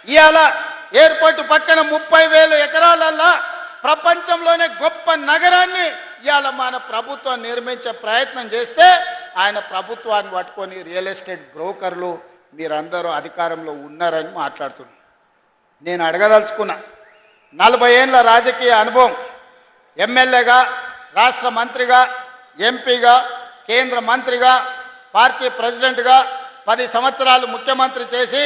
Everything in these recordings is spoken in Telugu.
ఇవాళ ఎయిర్పోర్టు పక్కన 30,000 ఎకరాలల్లా ప్రపంచంలోనే గొప్ప నగరాన్ని ఇవాళ మన ప్రభుత్వం నిర్మించే ప్రయత్నం చేస్తే ఆయన ప్రభుత్వాన్ని పట్టుకొని రియల్ ఎస్టేట్ బ్రోకర్లు మీరందరూ అధికారంలో ఉన్నారని మాట్లాడుతున్నారు. నేను అడగదలుచుకున్నా, 40 ఏళ్ల రాజకీయ అనుభవం, ఎమ్మెల్యేగా, రాష్ట్ర మంత్రిగా, ఎంపీగా, కేంద్ర మంత్రిగా, పార్టీ ప్రెసిడెంట్గా 10 సంవత్సరాలు ముఖ్యమంత్రి చేసి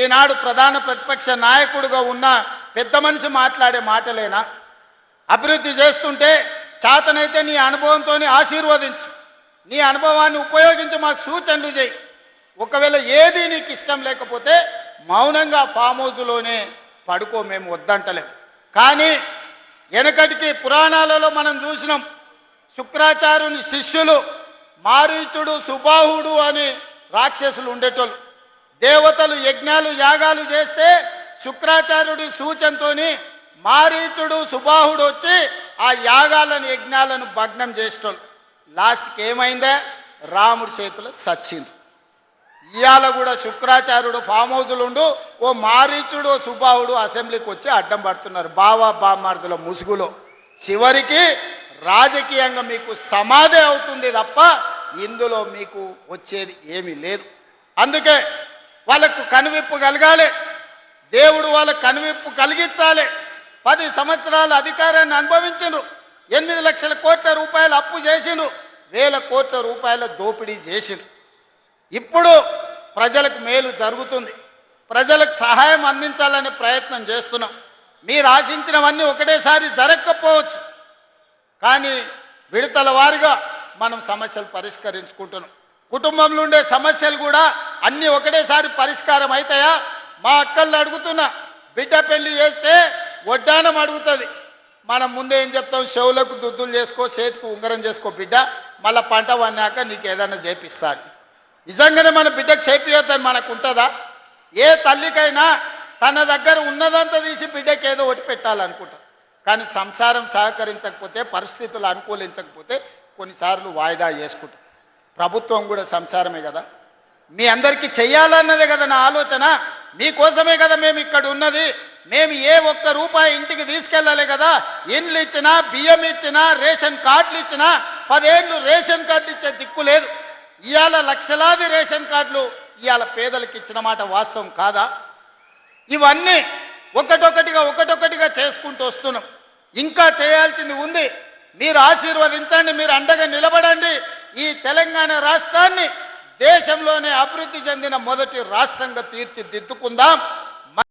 ఈనాడు ప్రధాన ప్రతిపక్ష నాయకుడిగా ఉన్న పెద్ద మనిషి మాట్లాడే మాటలేనా? అభివృద్ధి చేస్తుంటే చేతనైతే నీ అనుభవంతో ఆశీర్వదించు, నీ అనుభవాన్ని ఉపయోగించి మాకు సూచనలు చేయి. ఒకవేళ ఏది నీకు ఇష్టం లేకపోతే మౌనంగా ఫామ్ హౌస్లోనే పడుకో, మేము వద్దంటలేం. కానీ వెనకటికి పురాణాలలో మనం చూసినాం, శుక్రాచార్యుని శిష్యులు మారీచుడు, సుబాహుడు అని రాక్షసులు ఉండేటోళ్ళు. దేవతలు యజ్ఞాలు యాగాలు చేస్తే శుక్రాచార్యుడి సూచనతోని మారీచుడు, సుబాహుడు వచ్చి ఆ యాగాలను యజ్ఞాలను భగ్నం చేసేటోళ్ళు. లాస్ట్కి ఏమైందే? రాముడి చేతిలో సచ్చింది. ఇవాళ కూడా శుక్రాచార్యుడు ఫామ్ హౌస్లు ఉండు, ఓ మారీచుడు, ఓ సుబాహుడు అసెంబ్లీకి వచ్చి అడ్డం పడుతున్నారు బావా బామ్మార్దుల ముసుగులో. చివరికి రాజకీయంగా మీకు సమాధి అవుతుంది తప్ప ఇందులో మీకు వచ్చేది ఏమీ లేదు. అందుకే వాళ్ళకు కనువిప్పు కలగాలి, దేవుడు వాళ్ళకు కనువిప్పు కలిగించాలి. 10 సంవత్సరాల అధికారాన్ని అనుభవించను, 8 లక్షల కోట్ల రూపాయలు అప్పు చేసిను, 1,000 కోట్ల రూపాయల దోపిడీ చేసిను. ఇప్పుడు ప్రజలకు మేలు జరుగుతుంది, ప్రజలకు సహాయం అందించాలనే ప్రయత్నం చేస్తున్నాం. మీరు ఆశించినవన్నీ ఒకటేసారి జరగకపోవచ్చు, కానీ విడతల వారీగా మనం సమస్యలు పరిష్కరించుకుంటున్నాం. కుటుంబంలో ఉండే సమస్యలు కూడా అన్నీ ఒకటేసారి పరిష్కారం అవుతాయా? మా అక్కల్ని అడుగుతున్నా, బిడ్డ పెళ్లి చేస్తే వడ్డానం అడుగుతుంది, మనం ముందే ఏం చెప్తాం? చెవులకు దుద్దులు చేసుకో, చేతికి ఉంగరం చేసుకో బిడ్డ, మళ్ళీ పంట వన్నాక నీకు ఏదైనా చేపిస్తాను. నిజంగానే మన బిడ్డకు చేపియొద్దని మనకు ఉంటుందా? ఏ తల్లికైనా తన దగ్గర ఉన్నదంతా తీసి బిడ్డకి ఏదో ఒకటి పెట్టాలనుకుంటారు. కానీ సంసారం సహకరించకపోతే, పరిస్థితులు అనుకూలించకపోతే కొన్నిసార్లు వాయిదా చేసుకుంటాం. ప్రభుత్వం కూడా సంసారమే కదా, మీ అందరికీ చెయ్యాలన్నదే కదా నా ఆలోచన. మీకోసమే కదా మేము ఇక్కడ ఉన్నది. మేము ఏ ఒక్క రూపాయి ఇంటికి తీసుకెళ్ళాలి కదా. ఇండ్లు ఇచ్చినా, బియ్యం ఇచ్చినా, రేషన్ కార్డులు ఇచ్చినా, 10 ఏళ్ళు రేషన్ కార్డులు ఇచ్చే దిక్కు లేదు. ఇవాళ లక్షలాది రేషన్ కార్డులు ఇవాళ పేదలకు ఇచ్చిన మాట వాస్తవం కాదా? ఇవన్నీ ఒకటొకటిగా చేసుకుంటూ వస్తున్నాం. ఇంకా చేయాల్సింది ఉంది. మీరు ఆశీర్వదించండి, మీరు అండగా నిలబడండి. ఈ తెలంగాణ రాష్ట్రాన్ని దేశంలోనే అభివృద్ధి చెందిన మొదటి రాష్ట్రంగా తీర్చిదిద్దుకుందాం.